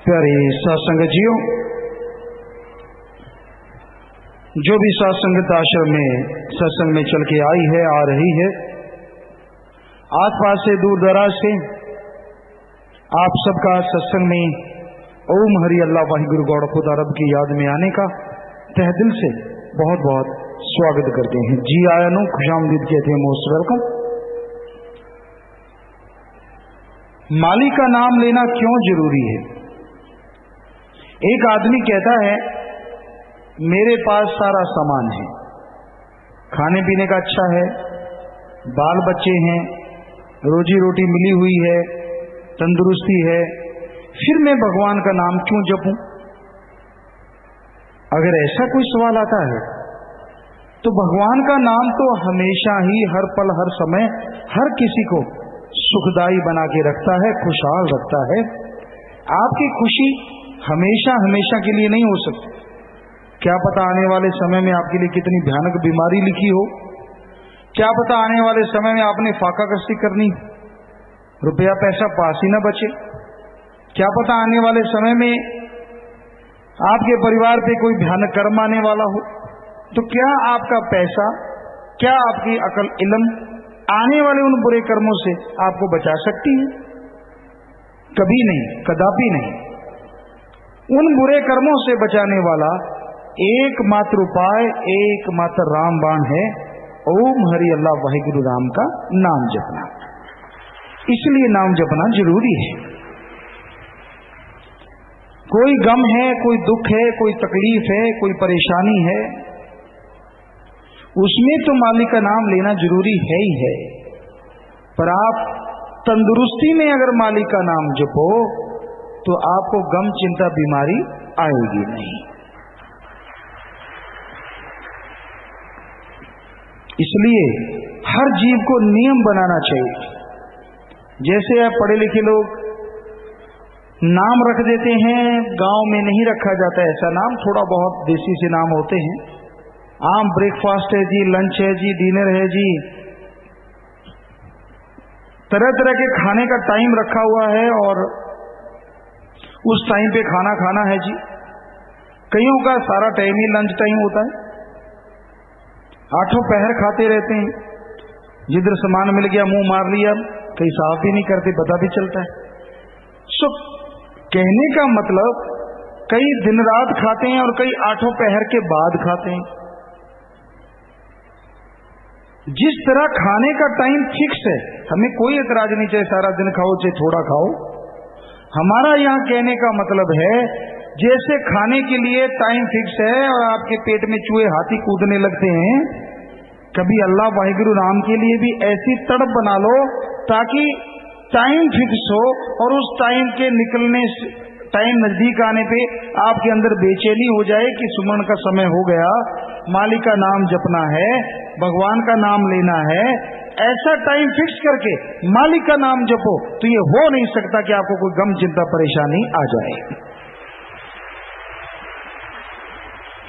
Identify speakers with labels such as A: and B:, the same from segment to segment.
A: प्यारे सत्संगजियों, जो भी सत्संगत आश्रम में सत्संग में चल के आई है, आ रही है, आस पास से दूर दराज से आप सबका सत्संग में ओम हरि अल्लाह वाहिगुरु गौड़ खुदा रब की याद में आने का तहे दिल से बहुत बहुत स्वागत करते हैं। जी आया नो खुशामदीद कहते हैं, मोस्ट वेलकम। मालिक का नाम लेना क्यों जरूरी है? एक आदमी कहता है मेरे पास सारा सामान है, खाने पीने का अच्छा है, बाल बच्चे हैं, रोजी रोटी मिली हुई है, तंदुरुस्ती है, फिर मैं भगवान का नाम क्यों जपूं? अगर ऐसा कोई सवाल आता है तो भगवान का नाम तो हमेशा ही, हर पल, हर समय, हर किसी को सुखदाई बना के रखता है, खुशहाल रखता है। आपकी खुशी हमेशा हमेशा के लिए नहीं हो सकती। क्या पता आने वाले समय में आपके लिए कितनी भयानक बीमारी लिखी हो, क्या पता आने वाले समय में आपने फाका कश्ती करनी, रुपया पैसा पास ही ना बचे, क्या पता आने वाले समय में आपके परिवार पे कोई भयानक कर्म आने वाला हो। तो क्या आपका पैसा, क्या आपकी अकल इल्म आने वाले उन बुरे कर्मों से आपको बचा सकती है? कभी नहीं, कदापि नहीं। उन बुरे कर्मों से बचाने वाला एकमात्र उपाय, एकमात्र रामबाण है ओम हरि अल्लाह वाहिगुरु राम का नाम जपना। इसलिए नाम जपना जरूरी है। कोई गम है, कोई दुख है, कोई तकलीफ है, कोई परेशानी है, उसमें तो मालिक का नाम लेना जरूरी है ही है। पर आप तंदुरुस्ती में अगर मालिक का नाम जपो तो आपको गम, चिंता, बीमारी आएगी नहीं। इसलिए हर जीव को नियम बनाना चाहिए। जैसे आप पढ़े लिखे लोग नाम रख देते हैं, गांव में नहीं रखा जाता ऐसा नाम, थोड़ा बहुत देसी से नाम होते हैं। आम ब्रेकफास्ट है जी, लंच है जी, डिनर है जी, तरह तरह के खाने का टाइम रखा हुआ है और उस टाइम पे खाना खाना है जी। कईयों का सारा टाइम ही लंच टाइम होता है, आठों पहर खाते रहते हैं, जिधर सामान मिल गया मुंह मार लिया, कहीं साफ भी नहीं करते, पता भी चलता है। सो कहने का मतलब कई दिन रात खाते हैं और कई आठों पहर के बाद खाते हैं। जिस तरह खाने का टाइम फिक्स है, हमें कोई एतराज नहीं, चाहे सारा दिन खाओ चाहे थोड़ा खाओ। हमारा यहाँ कहने का मतलब है जैसे खाने के लिए टाइम फिक्स है और आपके पेट में चूहे हाथी कूदने लगते हैं, कभी अल्लाह वाहिगुरु राम के लिए भी ऐसी तड़प बना लो ताकि टाइम फिक्स हो और उस टाइम के निकलने, टाइम नजदीक आने पे आपके अंदर बेचैनी हो जाए कि सुमन का समय हो गया, मालिक का नाम जपना है, भगवान का नाम लेना है। ऐसा टाइम फिक्स करके मालिक का नाम जपो तो ये हो नहीं सकता कि आपको कोई गम, चिंता, परेशानी आ जाए।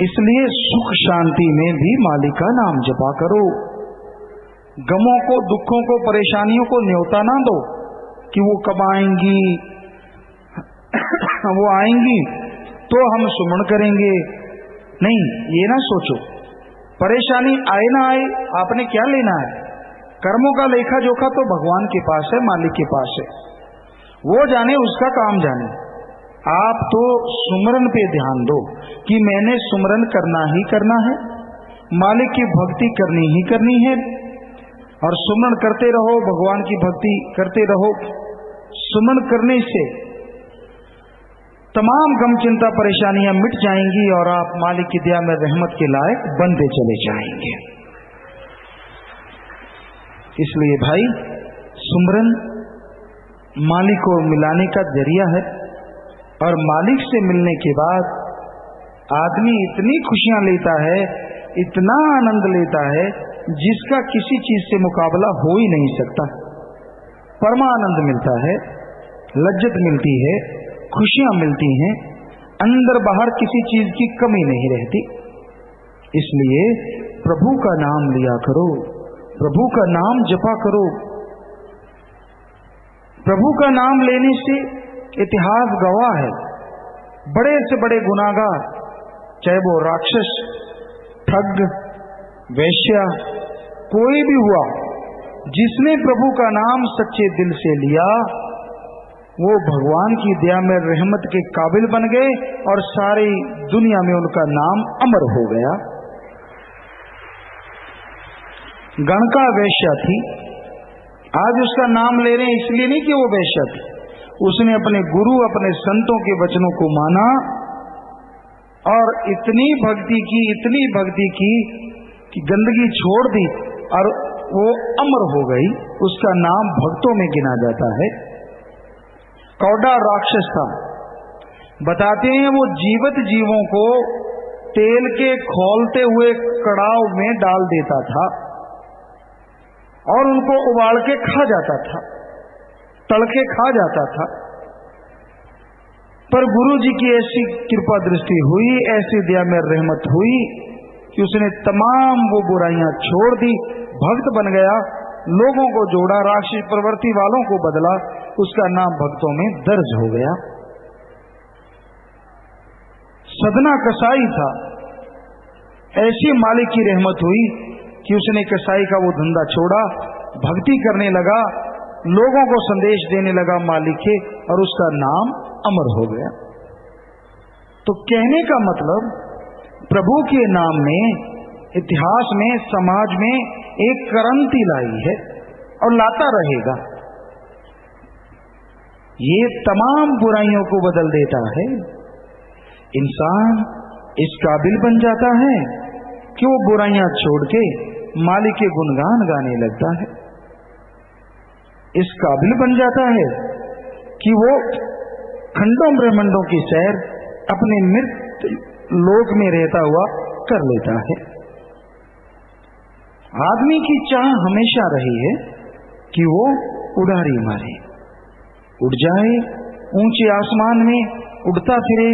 A: इसलिए सुख शांति में भी मालिक का नाम जपा करो। गमों को, दुखों को, परेशानियों को न्योता ना दो कि वो कब आएंगी, वो आएंगी तो हम सुमन करेंगे। नहीं, ये ना सोचो। परेशानी आए ना आए, आपने क्या लेना है? कर्मों का लेखा जोखा तो भगवान के पास है, मालिक के पास है, वो जाने, उसका काम जाने। आप तो सुमरन पे ध्यान दो कि मैंने सुमरन करना ही करना है, मालिक की भक्ति करनी ही करनी है, और सुमरन करते रहो, भगवान की भक्ति करते रहो। सुमरन करने से तमाम गम, चिंता, परेशानियां मिट जाएंगी और आप मालिक की दया में रहमत के लायक बनते चले जाएंगे। इसलिए भाई, सुमरन मालिक को मिलाने का जरिया है और मालिक से मिलने के बाद आदमी इतनी खुशियां लेता है, इतना आनंद लेता है जिसका किसी चीज से मुकाबला हो ही नहीं सकता। परमानंद मिलता है, लज्जत मिलती है, खुशियां मिलती हैं, अंदर बाहर किसी चीज की कमी नहीं रहती। इसलिए प्रभु का नाम लिया करो, प्रभु का नाम जपा करो। प्रभु का नाम लेने से इतिहास गवाह है बड़े से बड़े गुनाहगार, चाहे वो राक्षस, ठग, वैश्या, कोई भी हुआ, जिसने प्रभु का नाम सच्चे दिल से लिया, वो भगवान की दया में रहमत के काबिल बन गए और सारी दुनिया में उनका नाम अमर हो गया। गणका वैश्या थी, आज उसका नाम ले रहे हैं इसलिए नहीं कि वो वैश्या थी, उसने अपने गुरु, अपने संतों के वचनों को माना और इतनी भक्ति की कि गंदगी छोड़ दी और वो अमर हो गई। उसका नाम भक्तों में गिना जाता है। कौड़ा राक्षस था, बताते हैं वो जीवित जीवों को तेल के खौलते हुए कड़ाव में डाल देता था और उनको उबाल के खा जाता था, तड़के खा जाता था। पर गुरु जी की ऐसी कृपा दृष्टि हुई, ऐसी दया में रहमत हुई कि उसने तमाम वो बुराइयां छोड़ दी, भक्त बन गया, लोगों को जोड़ा, राक्षस प्रवृत्ति वालों को बदला, उसका नाम भक्तों में दर्ज हो गया। सदना कसाई था, ऐसी मालिक की रहमत हुई कि उसने कसाई का वो धंधा छोड़ा, भक्ति करने लगा, लोगों को संदेश देने लगा मालिक के, और उसका नाम अमर हो गया। तो कहने का मतलब, प्रभु के नाम ने इतिहास में, समाज में एक क्रांति लाई है और लाता रहेगा। ये तमाम बुराइयों को बदल देता है। इंसान इस काबिल बन जाता है कि वो बुराइयां छोड़ के मालिक के गुणगान गाने लगता है। इस काबिल बन जाता है कि वो खंडों ब्रह्मांडों की सैर अपने मृत लोक में रहता हुआ कर लेता है। आदमी की चाह हमेशा रही है कि वो उड़ारी मारे, उड़ जाए, ऊंचे आसमान में उड़ता फिरे,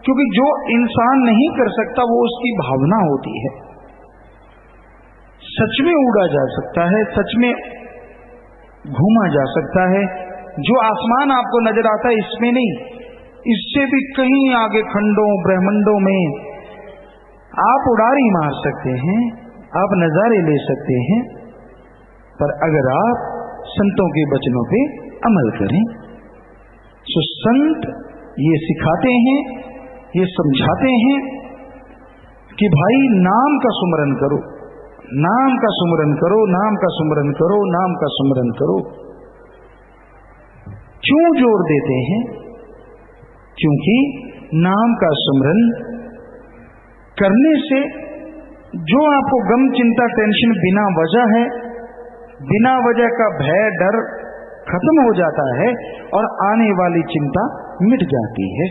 A: क्योंकि जो इंसान नहीं कर सकता वो उसकी भावना होती है। सच में उड़ा जा सकता है, सच में घूमा जा सकता है। जो आसमान आपको नजर आता है इसमें नहीं, इससे भी कहीं आगे खंडों ब्रह्मांडों में आप उड़ारी मार सकते हैं, आप नजारे ले सकते हैं, पर अगर आप संतों के वचनों पे अमल करें। तो संत ये सिखाते हैं, ये समझाते हैं कि भाई नाम का सुमरन करो, नाम का सुमरन करो, नाम का सुमरन करो, नाम का सुमरन करो। क्यों जोर देते हैं? क्योंकि नाम का सुमरन करने से जो आपको गम, चिंता, टेंशन बिना वजह है, बिना वजह का भय, डर खत्म हो जाता है और आने वाली चिंता मिट जाती है।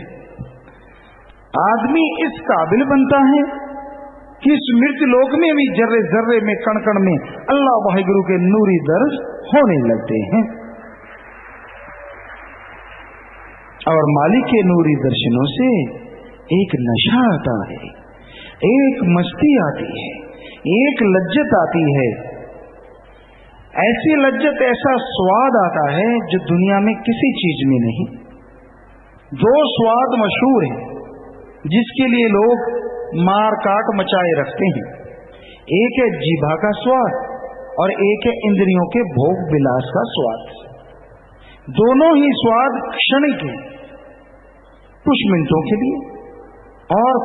A: आदमी इस काबिल बनता है कि इस मृत लोक में भी जर्रे जर्रे में, कण कण में अल्लाह वाहिगुरु के नूरी दर्ज होने लगते हैं और मालिक के नूरी दर्शनों से एक नशा आता है, एक मस्ती आती है, एक लज्जत आती है। ऐसी लज्जत, ऐसा स्वाद आता है जो दुनिया में किसी चीज में नहीं। दो स्वाद मशहूर हैं जिसके लिए लोग मार काट मचाए रखते हैं। एक है जीभा का स्वाद और एक है इंद्रियों के भोग विलास का स्वाद। दोनों ही स्वाद क्षणिक हैं, कुछ मिनटों के लिए, और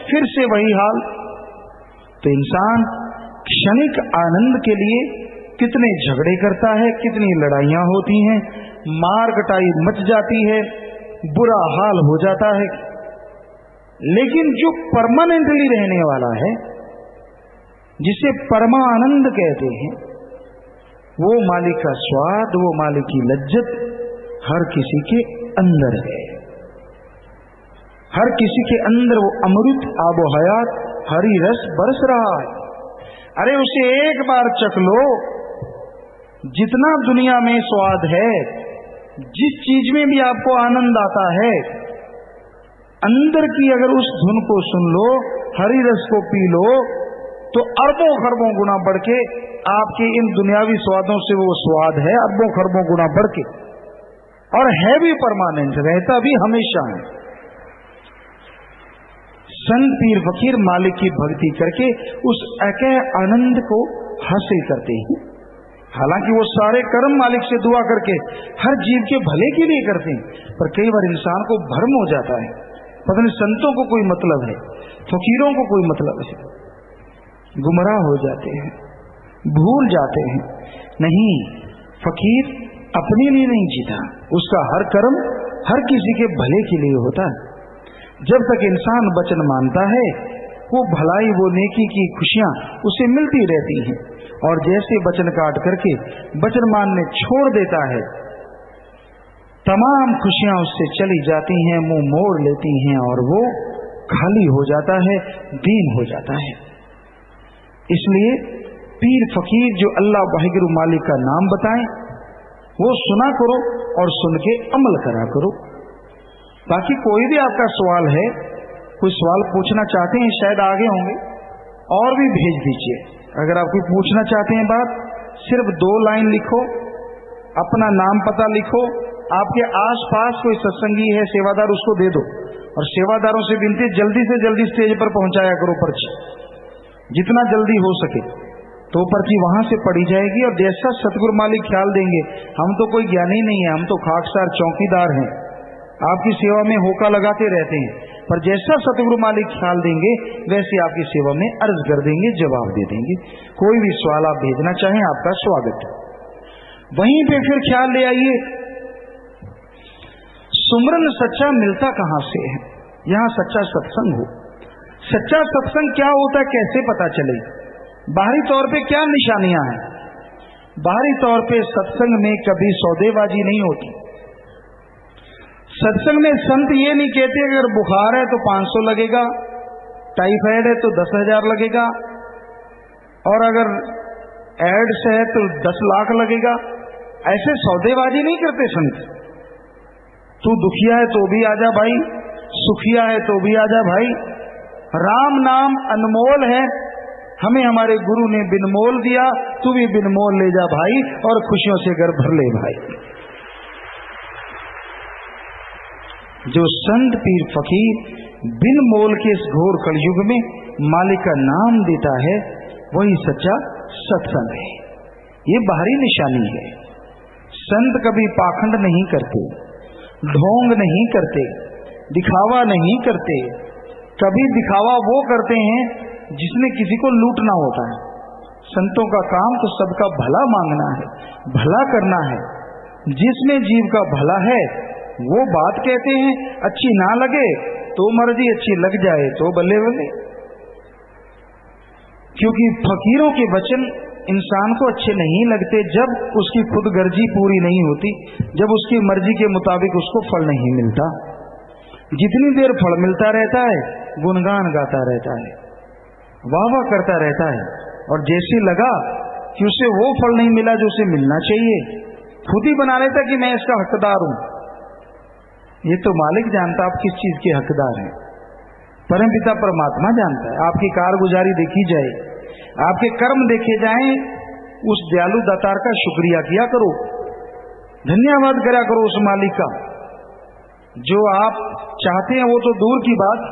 A: फिर से वही हाल। तो इंसान क्षणिक आनंद के लिए कितने झगड़े करता है, कितनी लड़ाइयां होती हैं, मार कटाई मच जाती है, बुरा हाल हो जाता है। लेकिन जो परमानेंटली रहने वाला है, जिसे परमानंद कहते हैं, वो मालिक का स्वाद, वो मालिक की लज्जत हर किसी के अंदर है। हर किसी के अंदर वो अमृत आबो हयात हरी रस बरस रहा है। अरे उसे एक बार चख लो। जितना दुनिया में स्वाद है, जिस चीज में भी आपको आनंद आता है, अंदर की अगर उस धुन को सुन लो, हरी रस को पी लो, तो अरबों खरबों गुना बढ़ के आपके इन दुनियावी स्वादों से वो स्वाद है अरबों खरबों गुना बढ़ के, और है भी परमानेंट, रहता भी हमेशा है। संत पीर फकीर मालिक की भक्ति करके उस एके आनंद को हासिल करते हैं। हालांकि वो सारे कर्म मालिक से दुआ करके हर जीव के भले के लिए करते हैं, पर कई बार इंसान को भ्रम हो जाता है, पता नहीं संतों को कोई मतलब है, फकीरों को कोई मतलब है, गुमराह हो जाते हैं, भूल जाते हैं। नहीं, फकीर अपने लिए नहीं जीता, उसका हर कर्म हर किसी के भले के लिए होता है। जब तक इंसान वचन मानता है, वो भलाई वो नेकी की खुशियां उसे मिलती रहती हैं, और जैसे वचन काट करके वचन मानने छोड़ देता है, तमाम खुशियां उससे चली जाती हैं, मुंह मोड़ लेती हैं, और वो खाली हो जाता है, दीन हो जाता है। इसलिए पीर फकीर जो अल्लाह वाहिगुरु मालिक का नाम बताएं, वो सुना करो और सुन के अमल करा करो। बाकी कोई भी आपका सवाल है, कोई सवाल पूछना चाहते हैं, शायद आगे होंगे, और भी भेज दीजिए। अगर आप कोई पूछना चाहते हैं बात, सिर्फ 2 लाइन लिखो, अपना नाम पता लिखो, आपके आसपास कोई सत्संगी है सेवादार, उसको दे दो, और सेवादारों से विनती जल्दी से जल्दी स्टेज पर पहुंचाया करो पर्ची, जितना जल्दी हो सके, तो पर्ची वहां से पड़ी जाएगी। और जैसा सतगुरु मालिक ख्याल देंगे, हम तो कोई ज्ञानी नहीं है, हम तो खाकसार चौकीदार हैं, आपकी सेवा में होका लगाते रहते हैं, पर जैसा सतगुरु मालिक ख्याल देंगे वैसे आपकी सेवा में अर्ज कर देंगे, जवाब दे देंगे। कोई भी सवाल आप भेजना चाहें, आपका स्वागत है। वहीं पे फिर ख्याल ले आइए, सुमरन सच्चा मिलता कहां से है? यहां सच्चा सत्संग हो। सच्चा सत्संग क्या होता है, कैसे पता चले? बाहरी तौर पे क्या निशानियां हैं? बाहरी तौर पे सत्संग में कभी सौदेबाजी नहीं होती। सत्संग में संत ये नहीं कहते अगर बुखार है तो 500 लगेगा, टाइफाइड है तो 10,000 लगेगा, और अगर एड्स है तो 10 लाख लगेगा। ऐसे सौदेबाजी नहीं करते संत। तू दुखिया है तो भी आजा भाई, सुखिया है तो भी आजा भाई। राम नाम अनमोल है, हमें हमारे गुरु ने बिनमोल दिया, तू भी बिनमोल ले जा भाई, और खुशियों से घर भर ले भाई। जो संत पीर फकीर बिन मोल के इस घोर कलयुग में मालिक का नाम देता है, वही सच्चा सत्संग है। ये बाहरी निशानी है। संत कभी पाखंड नहीं करते, ढोंग नहीं करते, दिखावा नहीं करते। कभी दिखावा वो करते हैं जिसमें किसी को लूटना होता है। संतों का काम तो सबका भला मांगना है, भला करना है। जिसमें जीव का भला है वो बात कहते हैं, अच्छी ना लगे तो मर्जी, अच्छी लग जाए तो बल्ले बल्ले। क्योंकि फकीरों के वचन इंसान को अच्छे नहीं लगते जब उसकी खुद गर्जी पूरी नहीं होती, जब उसकी मर्जी के मुताबिक उसको फल नहीं मिलता। जितनी देर फल मिलता रहता है, गुणगान गाता रहता है, वाह वाह करता रहता है, और जैसे लगा कि उसे वो फल नहीं मिला जो उसे मिलना चाहिए, खुद ही बना लेता कि मैं इसका हकदार हूं। ये तो मालिक जानता आप किस चीज के हकदार हैं। परमपिता परमात्मा जानता है। आपकी कारगुजारी देखी जाए, आपके कर्म देखे जाएं, उस दयालु दातार का शुक्रिया किया करो, धन्यवाद करा करो उस मालिक का। जो आप चाहते हैं वो तो दूर की बात,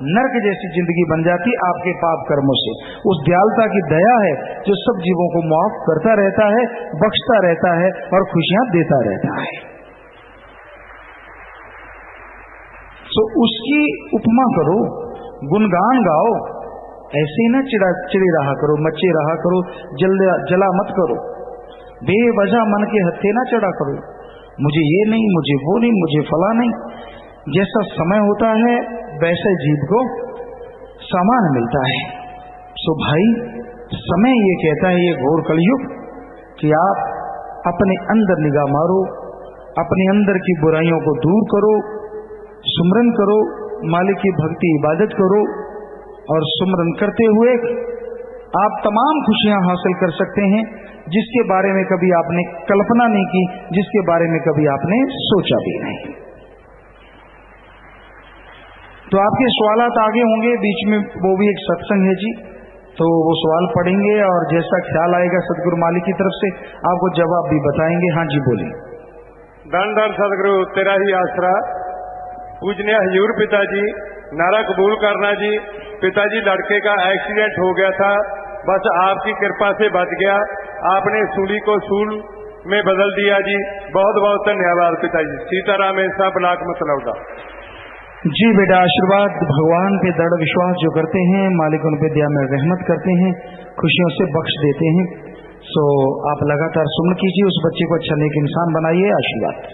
A: नरक जैसी जिंदगी बन जाती आपके पाप कर्मों से। उस दयालुता की दया है जो सब जीवों को माफ करता रहता है, बख्शता रहता है और खुशियां देता रहता है। तो उसकी उपमा करो, गुणगान गाओ, ऐसे ही ना चिड़ी रहा करो, मचे रहा करो, जला मत करो, बेवजह मन के हत्थे ना चढ़ा करो, मुझे ये नहीं, मुझे वो नहीं, मुझे फला नहीं। जैसा समय होता है वैसे जीव को सामान मिलता है। सो भाई, समय ये कहता है, ये घोर कलयुग, कि आप अपने अंदर निगाह मारो, अपने अंदर की बुराइयों को दूर करो, सुमरन करो, मालिक की भक्ति इबादत करो, और सुमरन करते हुए आप तमाम खुशियां हासिल कर सकते हैं जिसके बारे में कभी आपने कल्पना नहीं की, जिसके बारे में कभी आपने सोचा भी नहीं। तो आपके सवालात आगे होंगे, बीच में वो भी एक सत्संग है जी, तो वो सवाल पढ़ेंगे और जैसा ख्याल आएगा सदगुरु मालिक की तरफ से आपको जवाब भी बताएंगे। हाँ जी बोलिए।
B: धन धन सदगुरु तेरा ही आसरा। पूजनीय हजूर पिताजी नारा कबूल करना जी। पिताजी लड़के का एक्सीडेंट हो गया था, बस आपकी कृपा से बच गया। आपने सूली को सूल में बदल दिया जी। बहुत बहुत धन्यवाद पिताजी। सीताराम ऐसा ब्लॉक मतलौदा।
A: जी बेटा, आशीर्वाद भगवान पे दृढ़ विश्वास जो करते हैं, मालिक उन पे दया में रहमत करते हैं, खुशियों से बख्श देते हैं। सो आप लगातार सुमन कीजिए, उस बच्चे को अच्छा नेक इंसान बनाइए। आशीर्वाद।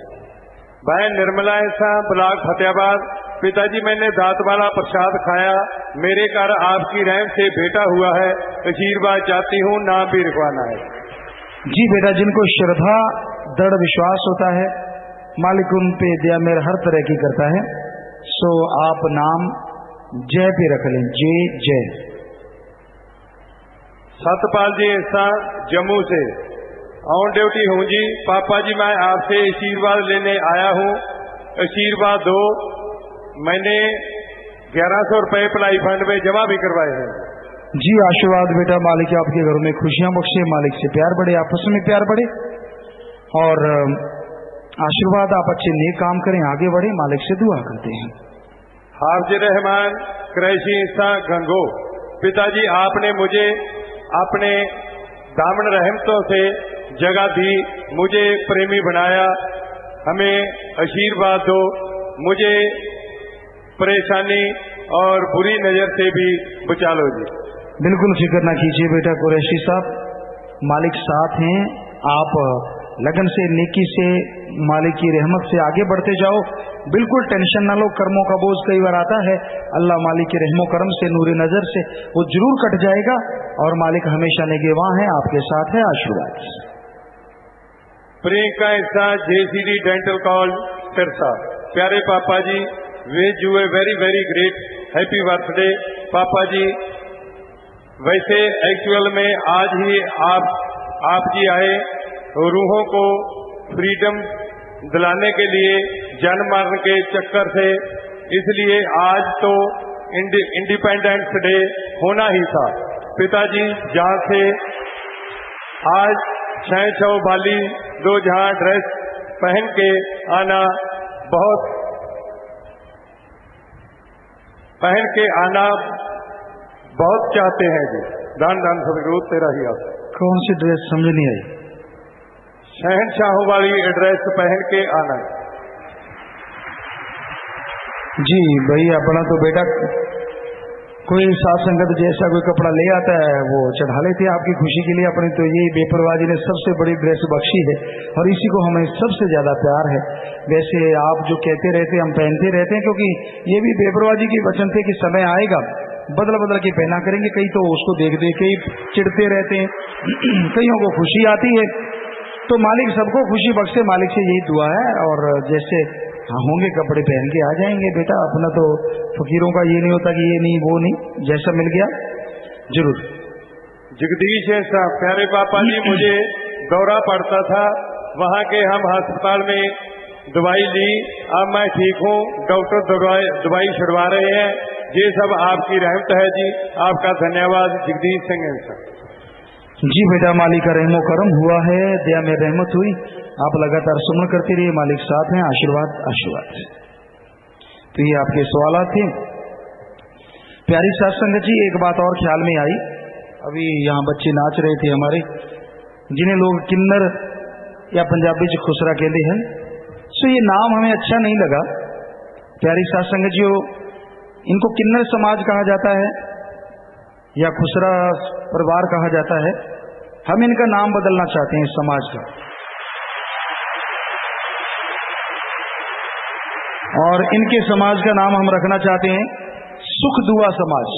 B: बहन निर्मला ऐसा ब्लॉक फतेहाबाद। पिताजी मैंने दांत वाला प्रसाद खाया, मेरे घर आपकी रहम से बेटा हुआ है, आशीर्वाद चाहती हूँ, नाम भी लिखवाना है।
A: जी बेटा, जिनको श्रद्धा दृढ़ विश्वास होता है, मालिक उन पे दया मेर हर तरह की करता है। सो आप नाम जय पे रख लें, जय जय।
B: सतपाल जी ऐसा जम्मू से। ऑन ड्यूटी हूँ जी। पापा जी मैं आपसे आशीर्वाद लेने आया हूँ, आशीर्वाद दो। मैंने 1100 रुपए भलाई फंड में जमा भी करवाए हैं।
A: जी आशीर्वाद बेटा, मालिक आपके घरों में खुशियां बख्शे, मालिक से प्यार बढ़े, आपस में प्यार बढ़े, और आशीर्वाद आप अच्छे नेक काम करें, आगे बढ़े, मालिक से दुआ करते हैं।
B: हाफिज रहमान क्रैशी सा गंगो। पिताजी आपने मुझे अपने दामन रहमतों से जगह दी, मुझे प्रेमी बनाया, हमें आशीर्वाद दो, मुझे परेशानी और बुरी नजर से भी बचा लो जी।
A: बिल्कुल फिक्र ना कीजिए बेटा कुरैशी साहब, मालिक साथ हैं। आप लगन से, नेकी से, मालिक की रहमत से आगे बढ़ते जाओ, बिल्कुल टेंशन ना लो। कर्मों का बोझ कई बार आता है, अल्लाह मालिक के रहमो करम से, नूरी नजर से वो जरूर कट जाएगा, और मालिक हमेशा निगहबान है, आपके साथ है। आशीर्वाद।
B: प्रियंका ऐसा JCD डेंटल कॉलेज सिरसा। प्यारे papa ji, wish you a very very great happy birthday. Papa ji वैसे एक्चुअल में आज ही आप जी आए रूहों को फ्रीडम दिलाने के लिए, जन्म मरण के चक्कर से, इसलिए आज तो इंडिपेंडेंस डे होना ही था। पिताजी जहाँ से आज छह छो वाली दो जहाँ ड्रेस पहन के आना बहुत चाहते हैं जी। दान दान सदगुरु तेरा ही आप।
A: कौन सी ड्रेस समझ नहीं आई?
B: शहनशाहों वाली ड्रेस पहन के आना।
A: जी भाई, अपना तो बेटा कोई साथ संगत जैसा कोई कपड़ा ले आता है वो चढ़ा लेते हैं आपकी खुशी के लिए। अपने तो यही बेपरवाही ने सबसे बड़ी ड्रेस बख्शी है, और इसी को हमें सबसे ज्यादा प्यार है। वैसे आप जो कहते रहते हम पहनते रहते हैं, क्योंकि ये भी बेपरवाही की वचन थे कि समय आएगा बदल बदल के पहना करेंगे। कई तो उसको देख देख के चिढ़ते रहते हैं, कईयों को खुशी आती है, तो मालिक सबको खुशी बख्शे, मालिक से यही दुआ है। और जैसे होंगे कपड़े पहन के आ जाएंगे बेटा। अपना तो फकीरों का ये नहीं होता कि ये नहीं वो नहीं, जैसा मिल गया जरूर।
B: जगदीश ऐसा। प्यारे पापा जी, मुझे दौरा पड़ता था, वहाँ के हम अस्पताल में दवाई ली, अब मैं ठीक हूँ, डॉक्टर दवाई छुड़वा रहे हैं। ये सब आपकी रहमत है जी, आपका धन्यवाद। जगदीश सिंह ऐसा।
A: जी बेटा, मालिक का रहमो करम हुआ है, दया में रहमत हुई, आप लगातार सुमन करते रहिए, मालिक साथ हैं। आशीर्वाद आशीर्वाद। तो ये आपके सवालात थे। प्यारी साथ संगत जी, एक बात और ख्याल में आई। अभी यहाँ बच्चे नाच रहे थे हमारे, जिन्हें लोग किन्नर या पंजाबी च खुसरा कहते हैं। सो ये नाम हमें अच्छा नहीं लगा। प्यारी साथ संगत जी, इनको किन्नर समाज कहा जाता है या खुसरा परिवार कहा जाता है। हम इनका नाम बदलना चाहते हैं, इस समाज का, और इनके समाज का नाम हम रखना चाहते हैं सुख दुआ समाज,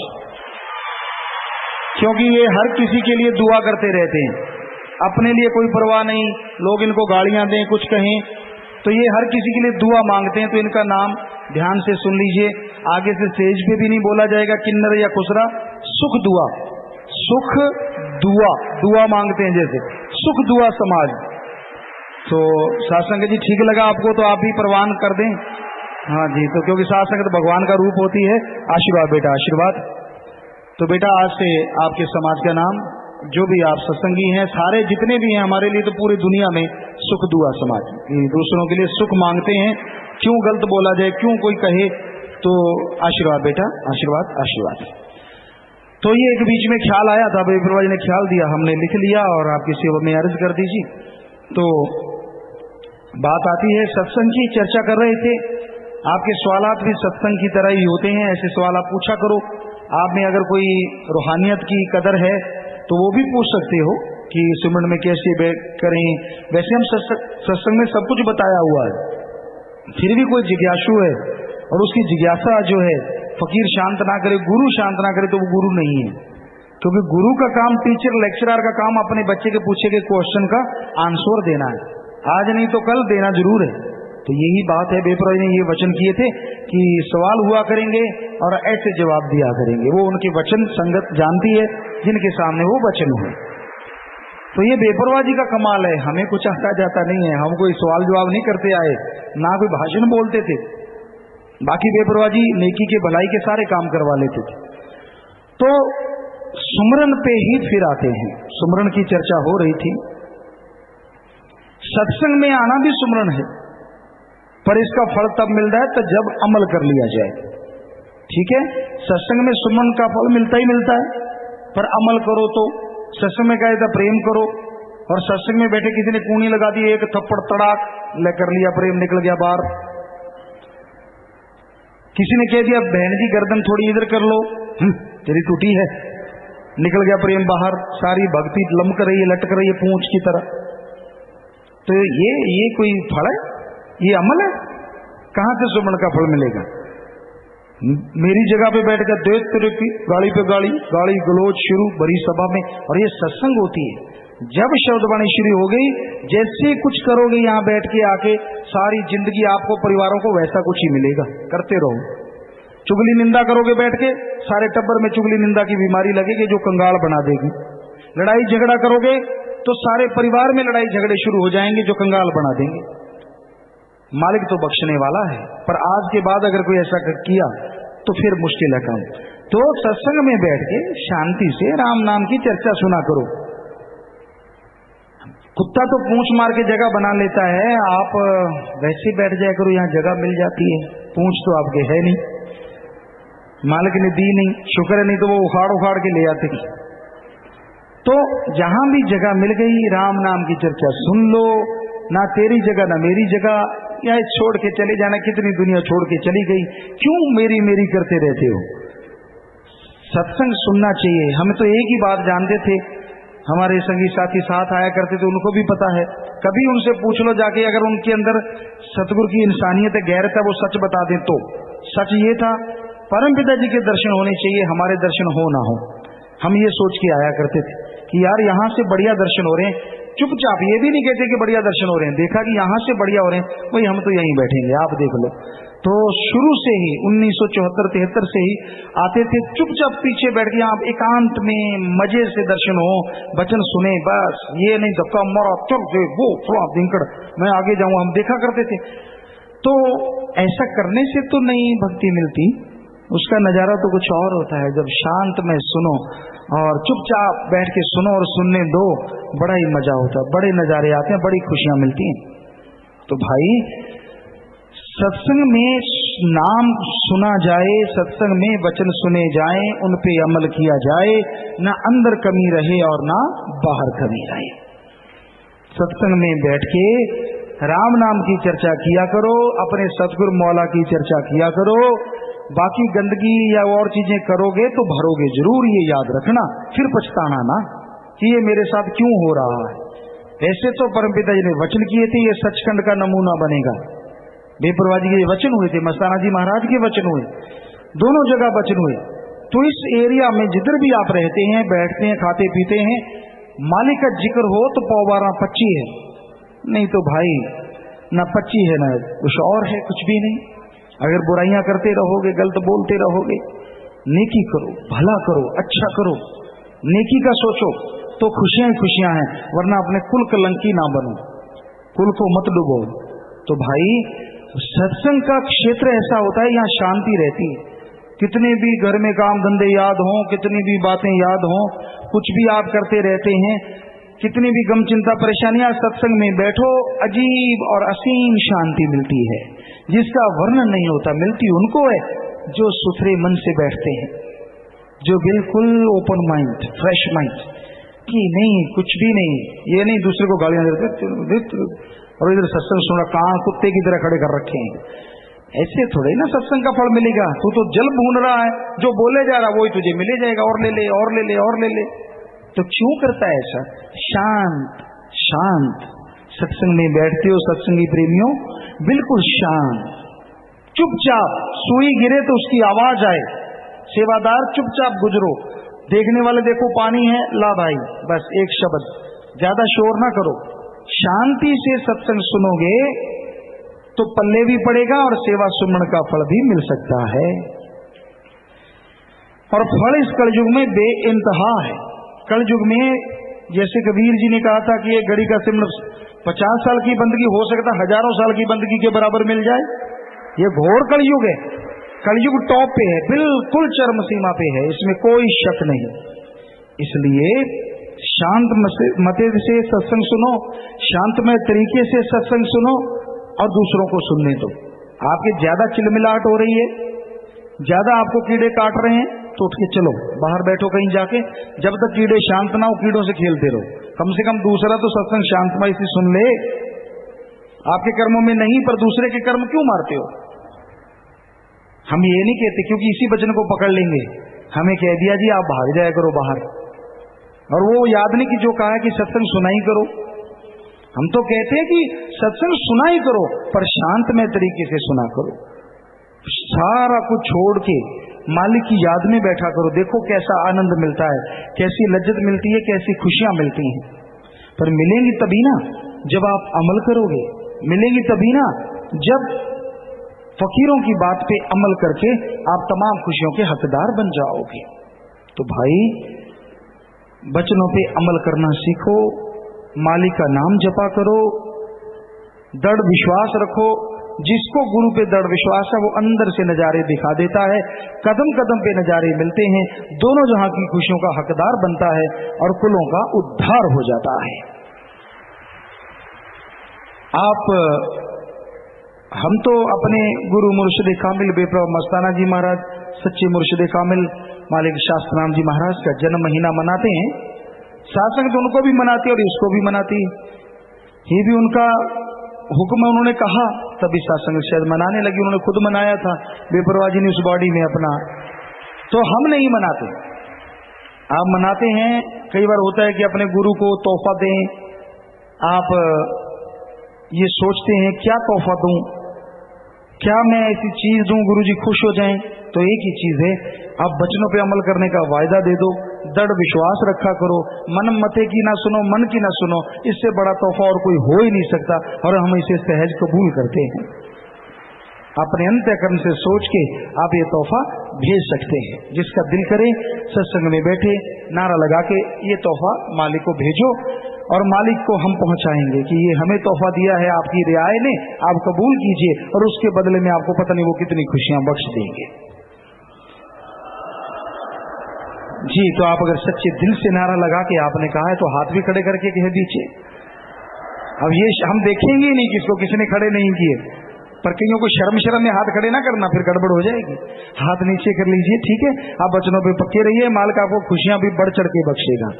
A: क्योंकि ये हर किसी के लिए दुआ करते रहते हैं, अपने लिए कोई परवाह नहीं। लोग इनको गालियां दें, कुछ कहें, तो ये हर किसी के लिए दुआ मांगते हैं। तो इनका नाम ध्यान से सुन लीजिए, आगे से स्टेज पे भी नहीं बोला जाएगा किन्नर या खुसरा। सुख दुआ, सुख दुआ, दुआ मांगते हैं जैसे, सुख दुआ समाज। तो सासंग जी, ठीक लगा आपको तो आप भी प्रवान कर दें। हाँ जी, तो क्योंकि सासंग भगवान का रूप होती है। आशीर्वाद बेटा, आशीर्वाद। तो बेटा, आज से आपके समाज का नाम, जो भी आप सत्संगी हैं, सारे जितने भी हैं हमारे लिए, तो पूरी दुनिया में सुख दुआ समाज, दूसरों के लिए सुख मांगते हैं। क्यों गलत बोला जाए, क्यों कोई कहे तो आशीर्वाद बेटा, आशीर्वाद आशीर्वाद। तो ये एक बीच में ख्याल आया था, बेपरवाही ने ख्याल दिया, हमने लिख लिया और आपकी सेवा में अर्ज कर दीजिए। तो बात आती है सत्संग की, चर्चा कर रहे थे, आपके सवालात भी सत्संग की तरह ही होते हैं, ऐसे सवाल आप पूछा करो। आप में अगर कोई रूहानियत की कदर है तो वो भी पूछ सकते हो कि सिमरन में कैसे करें। वैसे हम सत्संग में सब कुछ बताया हुआ है, फिर भी कोई जिज्ञासु है और उसकी जिज्ञासा जो है फकीर शांत ना करे, गुरु शांत ना करे, तो वो गुरु नहीं है। क्योंकि गुरु का काम, टीचर लेक्चरर का काम अपने बच्चे के पूछे गए क्वेश्चन का आंसर देना है, आज नहीं तो कल देना जरूर है। तो यही बात है, बेपरवाही ने ये वचन किए थे कि सवाल हुआ करेंगे और ऐसे जवाब दिया करेंगे। वो उनके वचन संगत जानती है जिनके सामने वो वचन हुए। तो ये बेपरवाह जी का कमाल है, हमें कुछ आता जाता नहीं है, हम कोई सवाल जवाब नहीं करते आए, ना कोई भाषण बोलते थे। बाकी बेपरवाह जी नेकी के भलाई के सारे काम करवा लेते थे। तो सुमरन पे ही फिर आते हैं। सुमरन की चर्चा हो रही थी। सत्संग में आना भी सुमरन है, पर इसका फल तब मिलता है तो जब अमल कर लिया जाए। ठीक है, सत्संग में सुमरन का फल मिलता ही मिलता है, पर अमल करो तो। सत्संग में कहे था प्रेम करो, और सत्संग में बैठे किसी ने कूनी लगा दी, एक थप्पड़ तड़ाक ले कर लिया, प्रेम निकल गया बाहर। किसी ने कह दिया बहन जी गर्दन थोड़ी इधर कर लो, तेरी टूटी है, निकल गया प्रेम बाहर, सारी भक्ति लमक रही है, लटक रही है पूंछ की तरह। तो ये कोई फल है? ये अमल है? कहां से सुमरन का फल मिलेगा? मेरी जगह पे बैठ कर देख तेरे की गाड़ी पे गाड़ी, गाड़ी गलोच शुरू बड़ी सभा में। और ये सत्संग होती है, जब शब्दवाणी शुरू हो गई, जैसे कुछ करोगे यहाँ बैठ के आके, सारी जिंदगी आपको परिवारों को वैसा कुछ ही मिलेगा, करते रहो। चुगली निंदा करोगे बैठ के, सारे टब्बर में चुगली निंदा की बीमारी लगेगी जो कंगाल बना देगी। लड़ाई झगड़ा करोगे तो सारे परिवार में लड़ाई झगड़े शुरू हो जाएंगे जो कंगाल बना देंगे। मालिक तो बख्शने वाला है, पर आज के बाद अगर कोई ऐसा किया तो फिर मुश्किल है काम। तो सत्संग में बैठ के शांति से राम नाम की चर्चा सुना करो। कुत्ता तो पूंछ मार के जगह बना लेता है, आप वैसे बैठ जाया करो, यहाँ जगह मिल जाती है। पूंछ तो आपके है नहीं, मालिक ने दी नहीं, शुक्र है, नहीं तो वो उखाड़ उखाड़ के ले आते। तो जहां भी जगह मिल गई, राम नाम की चर्चा सुन लो, ना तेरी जगह ना मेरी जगह, या छोड़ के चले जाना। कितनी दुनिया छोड़ के चली गई, क्यों मेरी मेरी करते रहते हो? सत्संग सुनना चाहिए। हम तो एक ही बात जानते थे, हमारे संगी साथी साथ आया करते थे, उनको भी पता है। कभी उनसे पूछ लो जाके, अगर उनके अंदर सतगुरु की इंसानियत है, गैरत है, वो सच बता दें तो। सच ये था, परमपिता जी के दर्शन होने चाहिए, हमारे दर्शन हो ना हो। हम ये सोच के आया करते थे कि यार यहाँ से बढ़िया दर्शन हो रहे हैं, चुपचाप ये भी नहीं कहते कि बढ़िया दर्शन हो रहे हैं, देखा कि यहाँ से बढ़िया हो रहे हैं, वही हम तो यहीं बैठेंगे, आप देख लो। तो शुरू से ही 1974-73 से ही आते थे, चुपचाप पीछे बैठ के आप एकांत में मजे से दर्शन हो, वचन सुने, बस। ये नहीं धक्का मारा चल जो वो थोड़ा दिंकड़ मैं आगे जाऊं, हम देखा करते थे। तो ऐसा करने से तो नहीं भक्ति मिलती, उसका नजारा तो कुछ और होता है। जब शांत में सुनो और चुपचाप बैठ के सुनो और सुनने दो, बड़ा ही मजा होता है, बड़े नजारे आते हैं, बड़ी खुशियां मिलती हैं। तो भाई सत्संग में नाम सुना जाए, सत्संग में वचन सुने जाए, उन पे अमल किया जाए, ना अंदर कमी रहे और ना बाहर कमी रहे। सत्संग में बैठ के राम नाम की चर्चा किया करो, अपने सतगुरु मौला की चर्चा किया करो। बाकी गंदगी या और चीजें करोगे तो भरोगे जरूर, ये याद रखना, फिर पछताना ना कि ये मेरे साथ क्यों हो रहा है। ऐसे तो परमपिता जी ने वचन किए थे, ये सचखंड का नमूना बनेगा। बेपरवाह जी के वचन हुए थे, मस्ताना जी महाराज के वचन हुए, दोनों जगह वचन हुए। तो इस एरिया में जिधर भी आप रहते हैं, बैठते हैं, खाते पीते हैं, मालिक का जिक्र हो तो पौवारा 25 है, नहीं तो भाई ना 25 है ना कुछ और है, कुछ भी नहीं। अगर बुराइयां करते रहोगे, गलत बोलते रहोगे, नेकी करो, भला करो, अच्छा करो, नेकी का सोचो तो खुशियां ही खुशियां हैं, वरना अपने कुल कलंकी ना बनो, कुल को मत डुबो। तो भाई सत्संग का क्षेत्र ऐसा होता है, यहाँ शांति रहती है। कितने भी घर में काम धंधे याद हों, कितनी भी बातें याद हों, कुछ भी आप करते रहते हैं, कितनी भी गम चिंता परेशानियां, सत्संग में बैठो, अजीब और असीम शांति मिलती है, जिसका वर्णन नहीं होता। मिलती उनको है जो सुथरे मन से बैठते हैं, जो बिल्कुल ओपन माइंड, फ्रेश माइंड, कि नहीं कुछ भी नहीं, ये नहीं दूसरे को गालियां देते और इधर सत्संग सुना कान कुत्ते की तरह खड़े कर रखे हैं। ऐसे थोड़े ना सत्संग का फल मिलेगा। तू तो जल भून रहा है, जो बोले जा रहा वही तुझे मिले जाएगा, और ले ले और ले ले और ले ले। तो क्यों करता है ऐसा? शांत शांत सत्संग में बैठते हो सत्संगी प्रेमियों, बिल्कुल शांत, चुपचाप। सुई गिरे तो उसकी आवाज आए, सेवादार चुपचाप गुजरो, देखने वाले देखो पानी है, ला भाई, बस एक शब्द, ज्यादा शोर ना करो। शांति से सत्संग सुनोगे तो पल्ले भी पड़ेगा और सेवा सुमन का फल भी मिल सकता है। और फल इस कलयुग में बेइंतहा है। कलयुग में जैसे कबीर जी ने कहा था कि ये घड़ी का सिमरन 50 साल की बंदगी हो सकता है, हजारों साल की बंदगी के बराबर मिल जाए। ये घोर कलयुग है। कलयुग टॉप पे है, बिल्कुल चरम सीमा पे है, इसमें कोई शक नहीं। इसलिए शांत मते से सत्संग सुनो, शांतमय तरीके से सत्संग सुनो और दूसरों को सुनने दो। आपके ज्यादा चिलमिलाहट हो रही है, ज्यादा आपको कीड़े काट रहे हैं, तो उठ के चलो बाहर बैठो कहीं जाके। जब तक कीड़े शांत ना हो कीड़ों से खेलते रहो। कम से कम दूसरा तो सत्संग शांतमय से सुन ले। आपके कर्मों में नहीं, पर दूसरे के कर्म क्यों मारते हो? हम ये नहीं कहते क्योंकि इसी वचन को पकड़ लेंगे, हमें कह दिया जी आप भाग जाया करो बाहर, और वो याद नहीं कि जो कहा कि सत्संग सुना ही करो। हम तो कहते हैं कि सत्संग सुना ही करो, पर शांतमय तरीके से सुना करो। सारा कुछ छोड़ के मालिक की याद में बैठा करो। देखो कैसा आनंद मिलता है, कैसी लज्जत मिलती है, कैसी खुशियां मिलती हैं। पर मिलेंगी तभी ना जब आप अमल करोगे, मिलेंगी तभी ना जब फकीरों की बात पे अमल करके आप तमाम खुशियों के हकदार बन जाओगे। तो भाई वचनों पे अमल करना सीखो, मालिक का नाम जपा करो, दृढ़ विश्वास रखो। जिसको गुरु पे दृढ़ विश्वास है वो अंदर से नजारे दिखा देता है, कदम कदम पे नजारे मिलते हैं, दोनों जहां की खुशियों का हकदार बनता है और कुलों का उद्धार हो जाता है। हम तो अपने गुरु मुर्शिद कामिल बेप्रभ मस्ताना जी महाराज, सच्चे मुर्शिद कामिल मालिक शास्त्रनाम जी महाराज का जन्म महीना मनाते हैं। सासंग तो उनको भी मनाती है और इसको भी मनाती है। ये भी उनका हुक्म उन्होंने कहा तभी सासंग शायद मनाने लगी। उन्होंने खुद मनाया था बेपरवाह जी ने उस बॉडी में अपना। तो हम नहीं मनाते, आप मनाते हैं। कई बार होता है कि अपने गुरु को तोहफा दें, आप ये सोचते हैं क्या तोहफा दूं, क्या मैं ऐसी चीज दूं गुरुजी खुश हो जाएं। तो एक ही चीज है, आप वचनों पे अमल करने का वायदा दे दो, दृढ़ विश्वास रखा करो, मन मते की ना सुनो, मन की ना सुनो। इससे बड़ा तोहफा और कोई हो ही नहीं सकता और हम इसे सहज कबूल करते हैं। अपने अंतःकरण से सोच के आप ये तोहफा भेज सकते हैं। जिसका दिल करे सत्संग में बैठे नारा लगा के ये तोहफा मालिक को भेजो और मालिक को हम पहुंचाएंगे कि ये हमें तोहफा दिया है आपकी रियायत ने, आप कबूल कीजिए और उसके बदले में आपको पता नहीं वो कितनी खुशियां बख्श देंगे। जी, तो आप अगर सच्चे दिल से नारा लगा के आपने कहा है तो हाथ भी खड़े करके कह दीजिए। अब ये हम देखेंगे ही नहीं किसको किसने खड़े नहीं किए, पर कईयों को शर्म में हाथ खड़े ना करना, फिर गड़बड़ हो जाएगी। हाथ नीचे कर लीजिए, ठीक है। आप वचनों पे पक्के रहिए, मालिक आपको खुशियां भी बढ़ चढ़ के बख्शेगा।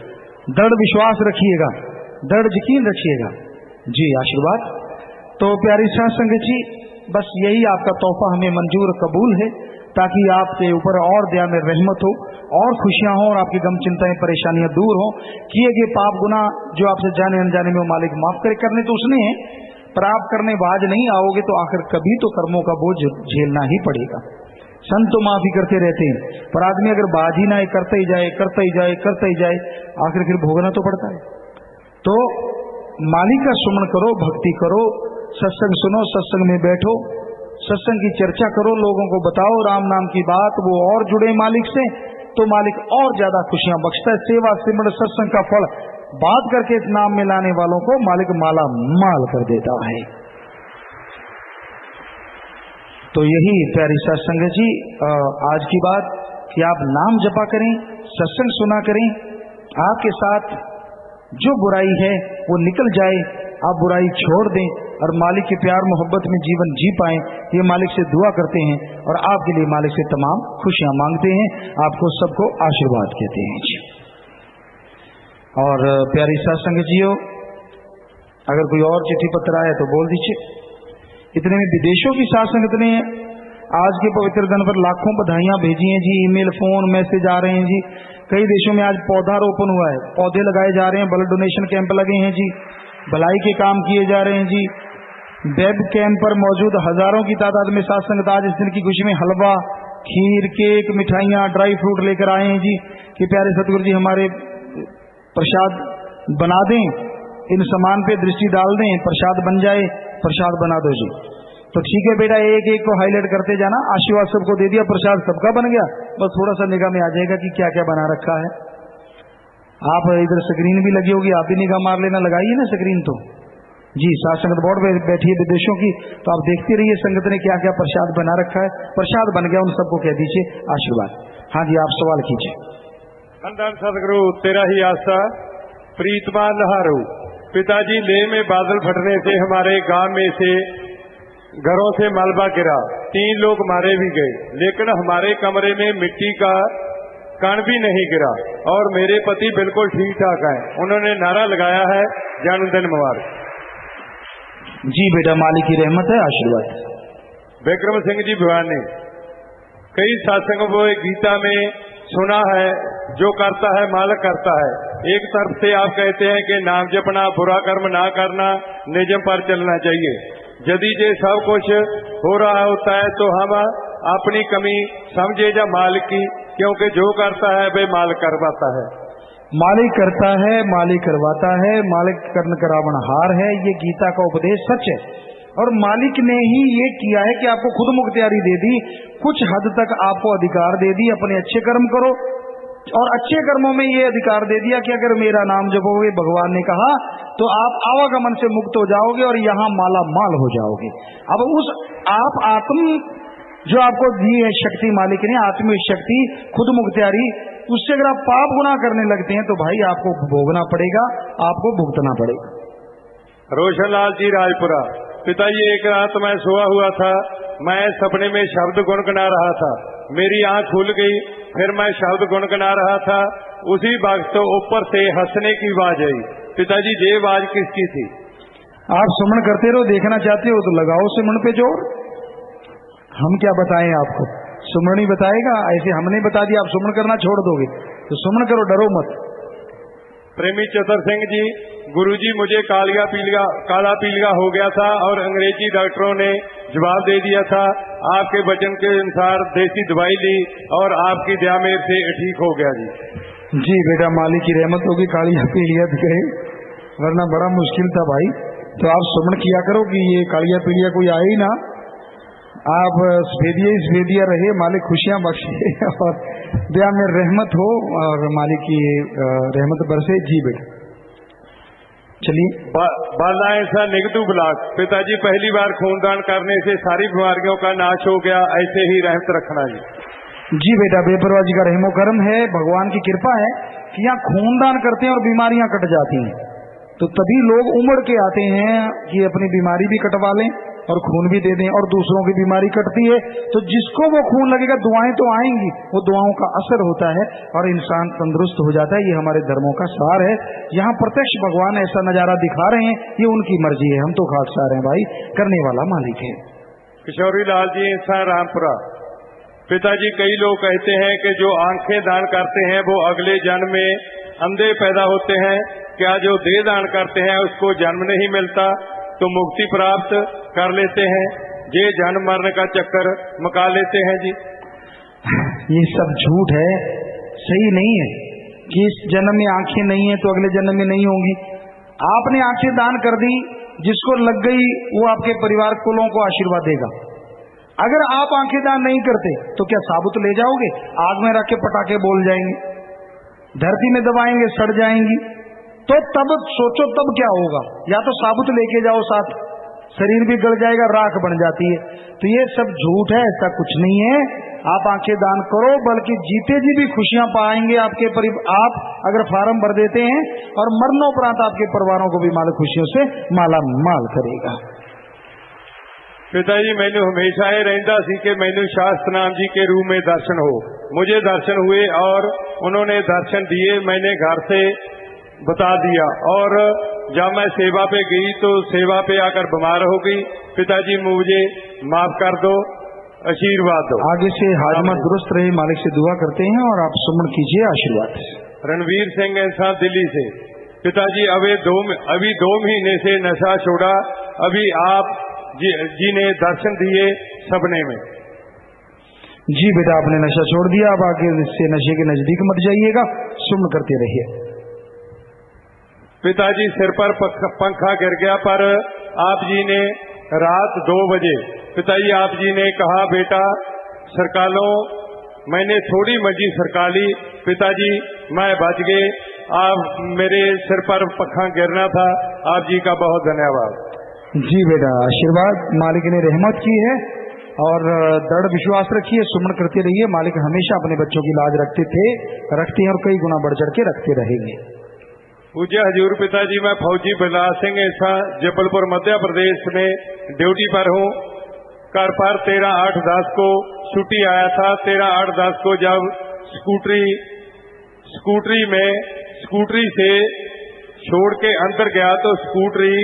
A: दृढ़ विश्वास रखिएगा, दृढ़ यकीन रखिएगा। जी, आशीर्वाद। तो प्यारी साथ संगत जी, बस यही आपका तोहफा हमें मंजूर कबूल है, ताकि आपके ऊपर और दया में रहमत हो और खुशियां हो और आपकी गम चिंताएं परेशानियां दूर हो। किए गए पाप गुनाह जो आपसे जाने अनजाने में मालिक माफ करे, करने तो उसने है, पर आप करने बाज नहीं आओगे तो आखिर कभी तो कर्मों का बोझ झेलना ही पड़ेगा। संत तो माफी करते रहते हैं, पर आदमी अगर बाज ही ना आए, करते ही जाए करते ही जाए करते ही जाए, आखिर फिर भोगना तो पड़ता है। तो मालिक का सुमन करो, भक्ति करो, सत्संग सुनो, सत्संग में बैठो, सत्संग की चर्चा करो, लोगों को बताओ राम नाम की बात, वो और जुड़े मालिक से, तो मालिक और ज्यादा खुशियां बख्शता है। सेवा सिमरन सत्संग का फल बात करके इस नाम में लाने वालों को मालिक माला माल कर देता है। तो यही प्यारी सत्संग जी आज की बात कि आप नाम जपा करें, सत्संग सुना करें, आपके साथ जो बुराई है वो निकल जाए, आप बुराई छोड़ दें और मालिक के प्यार मोहब्बत में जीवन जी पाएं, ये मालिक से दुआ करते हैं और आपके लिए मालिक से तमाम खुशियां मांगते हैं। आपको सबको आशीर्वाद कहते हैं जी। और प्यारी साथ संगतियों, अगर कोई और चिट्ठी पत्र आए तो बोल दीजिए। इतने में विदेशों की साथ संगत ने आज के पवित्र दिन पर लाखों बधाइयां भेजी हैं जी। ईमेल, फोन, मैसेज आ रहे हैं जी। कई देशों में आज पौधारोपण हुआ है, पौधे लगाए जा रहे हैं, ब्लड डोनेशन कैंप लगे हैं जी, भलाई के काम किए जा रहे हैं जी। वेब कैंप पर मौजूद हजारों की तादाद में साथ संगत आज इस दिन की खुशी में हलवा, खीर, केक, मिठाइयां, ड्राई फ्रूट लेकर आए हैं जी कि प्यारे सतगुरु जी हमारे प्रसाद बना दें, इन सामान पे दृष्टि डाल दें, प्रसाद बन जाए, प्रसाद बना दो जी। तो ठीक है बेटा, एक एक को हाईलाइट करते जाना। आशीर्वाद सबको दे दिया, प्रसाद सबका बन गया, बस थोड़ा सा निगाह में आ जाएगा कि क्या क्या बना रखा है। आप इधर स्क्रीन भी लगी होगी, आप भी निगाह मार लेना, लगाइए ना स्क्रीन तो जी। साथ संगत बोर्ड में बैठी है विदेशों की, तो आप देखते रहिए संगत ने क्या क्या प्रसाद बना रखा है। प्रसाद बन गया, उन सबको कह दीजिए आशीर्वाद। हाँ जी, आप सवाल कीजिए।
B: धन सदगुरु तेरा ही आस्था प्रीतमा लहारू। पिताजी, लेह में बादल फटने से हमारे गांव में से घरों से मलबा गिरा, 3 लोग मारे भी गए, लेकिन हमारे कमरे में मिट्टी का कण भी नहीं गिरा और मेरे पति बिल्कुल ठीक ठाक हैं। उन्होंने नारा लगाया है, जन्मदिन मुबारक।
A: जी बेटा, मालिक की रहमत है, आशीर्वाद।
B: विक्रम सिंह जी भिवानी। कई सत्संगों को गीता में सुना है, जो करता है मालिक करता है। एक तरफ से आप कहते हैं कि नाम जपना, बुरा कर्म ना करना, नियम पर चलना चाहिए। यदि ये सब कुछ हो रहा होता है तो हम अपनी कमी समझे या मालिक की, क्योंकि जो करता है वे मालिक करवाता है।
A: मालिक करता है, मालिक करवाता है, मालिक कर्ण करावनहार है, ये गीता का उपदेश सच है। और मालिक ने ही ये किया है कि आपको खुद मुख्तियारी दे दी, कुछ हद तक आपको अधिकार दे दी, अपने अच्छे कर्म करो। और अच्छे कर्मों में ये अधिकार दे दिया कि अगर मेरा नाम जपोगे, भगवान ने कहा, तो आप आवागमन से मुक्त हो जाओगे और यहाँ माला माल हो जाओगे। अब उस आप आत्म जो आपको दी है शक्ति मालिक ने, आत्मिक शक्ति, खुद मुख्तियारी, उससे अगर आप पाप गुनाह करने लगते हैं तो भाई आपको भोगना पड़ेगा, आपको भुगतना पड़ेगा।
B: रोशनलाल जी राजपुरा। पिताजी, एक रात मैं सोया हुआ था, मैं सपने में शब्द गुनगुना रहा था, मेरी आंख खुल गई, फिर मैं शब्द गुनगुना रहा था, उसी वक्त तो ऊपर से हंसने की आवाज आई। पिताजी, ये आवाज किसकी थी?
A: आप सुमन करते रहो, देखना चाहते हो तो लगाओ सुमन पे जोर। हम क्या बताएं आपको, सुमन ही बताएगा। ऐसे हमने बता दिया, आप सुमन करना छोड़ दोगे तो सुमन करो, डरो मत।
B: प्रेमी चतर सिंह जी। गुरुजी, मुझे काला पीलिया हो गया था और अंग्रेजी डॉक्टरों ने जवाब दे दिया था। आपके वचन के अनुसार देसी दवाई ली और आपकी दया मेरे से ठीक हो गया जी।
A: जी बेटा, मालिक की रहमत होगी, कालिया पीलिया भी गए, वरना बड़ा मुश्किल था भाई। तो आप सुमन किया करो कि ये कालिया पीलिया कोई आए ही ना, आप स्वेदिया रहे, मालिक खुशियां बख्शे और दया में रहमत हो और मालिक की रहमत बरसे। जी बेटा, चलिए।
B: बालाएं सा निगतू ब्लाक। पिताजी, पहली बार खूनदान करने से सारी बीमारियों का नाश हो गया, ऐसे ही रहमत रखना जी।
A: जी बेटा, बेपरवाह जी का रहमो करम है, भगवान की कृपा है कि यहाँ खूनदान करते हैं और बीमारियां कट जाती हैं। तो तभी लोग उमड़ के आते हैं कि अपनी बीमारी भी कटवा लें और खून भी दे दें, और दूसरों की बीमारी कटती है तो जिसको वो खून लगेगा, दुआएं तो आएंगी, वो दुआओं का असर होता है और इंसान तंदुरुस्त हो जाता है। ये हमारे धर्मों का सार है। यहाँ प्रत्यक्ष भगवान ऐसा नजारा दिखा रहे हैं, ये उनकी मर्जी है, हम तो खाकसार हैं भाई, करने वाला मालिक है।
B: किशोरी लाल जी, इंसान रामपुरा। पिताजी, कई लोग कहते हैं कि जो आंखें दान करते हैं वो अगले जन्म में अंधे पैदा होते हैं, क्या जो देह दान करते हैं उसको जन्म नहीं मिलता तो मुक्ति प्राप्त कर लेते हैं? ये जन्म मरने का चक्कर मका लेते हैं जी।
A: ये सब झूठ है, सही नहीं है कि इस जन्म में आंखें नहीं है तो अगले जन्म में नहीं होंगी। आपने आंखें दान कर दी, जिसको लग गई वो आपके परिवार कुलों को आशीर्वाद देगा। अगर आप आंखें दान नहीं करते तो क्या साबुत ले जाओगे? आग में रख के पटाखे बोल जाएंगे, धरती में दबाएंगे, सड़ जाएंगी। तो तब सोचो तब क्या होगा। या तो साबुत लेके जाओ साथ, शरीर भी गल जाएगा, राख बन जाती है। तो ये सब झूठ है, ऐसा कुछ नहीं है। आप आंखें दान करो, बल्कि जीते जी भी खुशियां पाएंगे आपके आप अगर फार्म भर देते हैं, और मरनोपरांत आपके परिवारों को भी माल खुशियों से माला माल करेगा।
B: पिताजी मैनू हमेशा ये रहता सी कि मैनू शास्त्रनाम जी के रूप में दर्शन हो। मुझे दर्शन हुए और उन्होंने दर्शन दिए, मैंने घर से बता दिया और जब मैं सेवा पे गई तो सेवा पे आकर बीमार हो गई। पिताजी मुझे माफ कर दो, आशीर्वाद दो।
A: आगे से हाजमा दुरुस्त रहे, मालिक से दुआ करते हैं और आप सुमन कीजिए आशीर्वाद।
B: रणवीर सिंह इंसान दिल्ली से। पिताजी अभी 2 महीने से नशा छोड़ा, अभी आप जी ने दर्शन दिए सपने में।
A: जी बेटा आपने नशा छोड़ दिया, अब आगे से नशे के नजदीक मत जाइएगा, सुमन करते रहिए।
B: पिताजी सिर पर पंखा गिर गया, पर आप जी ने रात 2 बजे पिताजी आप जी ने कहा बेटा सरका लो। मैंने थोड़ी मंजी सरका ली, पिताजी मैं बच गए। आप मेरे सिर पर पंखा गिरना था। आप जी का बहुत धन्यवाद।
A: जी बेटा आशीर्वाद, मालिक ने रहमत की है और दृढ़ विश्वास रखिए, सुमन करते रहिए। मालिक हमेशा अपने बच्चों की लाज रखते थे, रखते हैं और कई गुना बढ़ चढ़ के रखते रहेंगे।
B: पूज्य हजूर पिताजी मैं फौजी बिलास सिंह ऐसा जबलपुर मध्य प्रदेश में ड्यूटी पर हूँ। घर पर 13/8/10 को छुट्टी आया था। 13/8/10 को जब स्कूटरी से छोड़ के अंदर गया तो स्कूटरी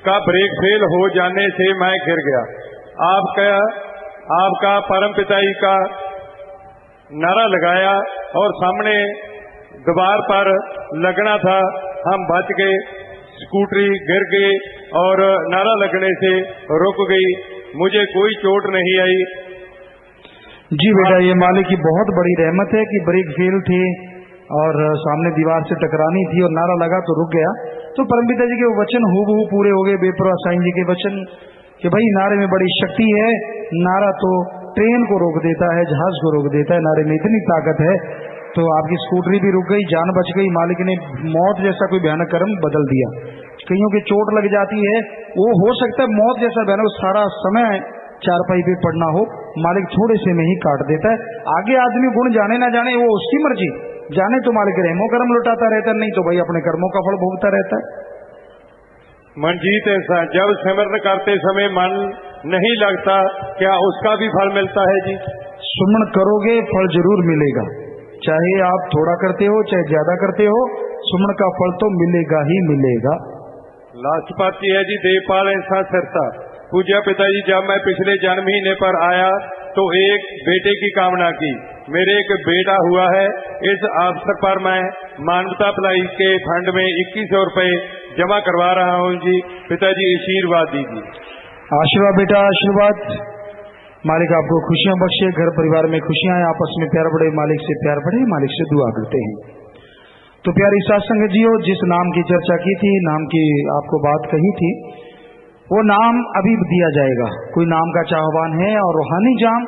B: का ब्रेक फेल हो जाने से मैं गिर गया। आपका परम पिताजी का नारा लगाया और सामने दीवार पर लगना था, हम बच गए। स्कूटरी गिर गई और नारा लगने से रुक गई, मुझे कोई चोट नहीं आई।
A: जी बेटा ये मालिक की बहुत बड़ी रहमत है कि ब्रेक फेल थे और सामने दीवार से टकरानी थी और नारा लगा तो रुक गया। तो परमपिता जी के वो वचन हूबहू पूरे हो गए, बेपरवाह साईं जी के वचन कि भाई नारे में बड़ी शक्ति है। नारा तो ट्रेन को रोक देता है, जहाज को रोक देता है, नारे में इतनी ताकत है। तो आपकी स्कूटरी भी रुक गई, जान बच गई। मालिक ने मौत जैसा कोई भयानक कर्म बदल दिया। कईयों की चोट लग जाती है, वो हो सकता है मौत जैसा भयानक सारा समय चारपाई पे पड़ना हो, मालिक थोड़े से में ही काट देता है। आगे आदमी गुण जाने ना जाने वो उसकी मर्जी, जाने तो मालिक रहमो कर्म लुटाता रहता है, नहीं तो भाई अपने कर्मों का फल भोगता रहता है।
B: मनजीत ऐसा जब सिमरन करते समय मन नहीं लगता, क्या उसका भी फल मिलता है जी?
A: सुमन करोगे फल जरूर मिलेगा, चाहे आप थोड़ा करते हो चाहे ज्यादा करते हो, सुमन का फल तो मिलेगा ही मिलेगा।
B: लास्ट पाती है जी देवपाल ऐसा सिरसा। पूज्य पिताजी जब मैं पिछले जन्म महीने पर आया तो एक बेटे की कामना की, मेरे एक बेटा हुआ है। इस अवसर पर मैं मानवता भलाई के फंड में 2100 रुपए जमा करवा रहा हूँ जी। पिताजी आशीर्वाद दीजिए।
A: आशीर्वाद बेटा आशीर्वाद, मालिक आपको खुशियां बख्शे, घर परिवार में खुशियां आए, आपस में प्यार बढ़े, मालिक से प्यार बढ़े, मालिक से दुआ करते हैं। तो प्यारी सत्संग जियो, जिस नाम की चर्चा की थी, नाम की आपको बात कही थी, वो नाम अभी दिया जाएगा। कोई नाम का चाहवान है और रूहानी जाम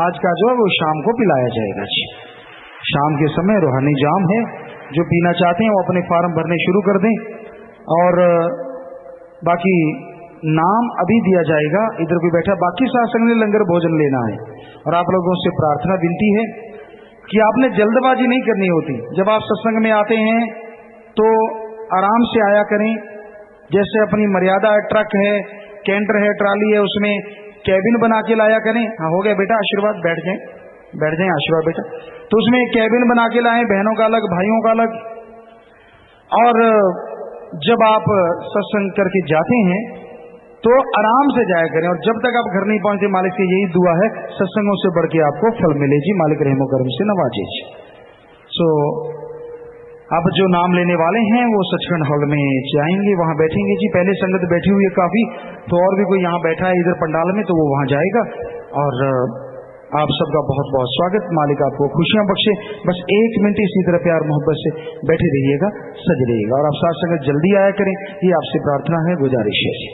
A: आज का जो है वो शाम को पिलाया जाएगा जी। शाम के समय रूहानी जाम है, जो पीना चाहते हैं वो अपने फार्म भरने शुरू कर दें और बाकी नाम अभी दिया जाएगा। इधर कोई बैठा, बाकी सत्संग ने लंगर भोजन लेना है और आप लोगों से प्रार्थना विनती है कि आपने जल्दबाजी नहीं करनी होती। जब आप सत्संग में आते हैं तो आराम से आया करें, जैसे अपनी मर्यादा है, ट्रक है, कैंटर है, ट्राली है, उसमें कैबिन बना के लाया करें। हाँ हो गया बेटा आशीर्वाद, बैठ जाएं आशीर्वाद बेटा। तो उसमें कैबिन बना के लाएं, बहनों का अलग भाइयों का अलग। और जब आप सत्संग करके जाते हैं तो आराम से जाया करें और जब तक आप घर नहीं पहुंचे, मालिक से यही दुआ है सत्संगों से बढ़ के आपको फल मिले जी, मालिक रहमो करम से नवाजे जी। सो अब जो नाम लेने वाले हैं वो सचखंड हॉल में जाएंगे, वहां बैठेंगे जी। पहले संगत बैठी हुई है काफी, तो और भी कोई यहाँ बैठा है इधर पंडाल में तो वो वहां जाएगा। और आप सबका बहुत बहुत स्वागत, मालिक आपको खुशियां बख्शे। बस 1 मिनट इसी तरह प्यार मोहब्बत से बैठे रहिएगा, सज रहिएगा और आप साथ संगत जल्दी आया करें, ये आपसे प्रार्थना है, गुजारिश है जी।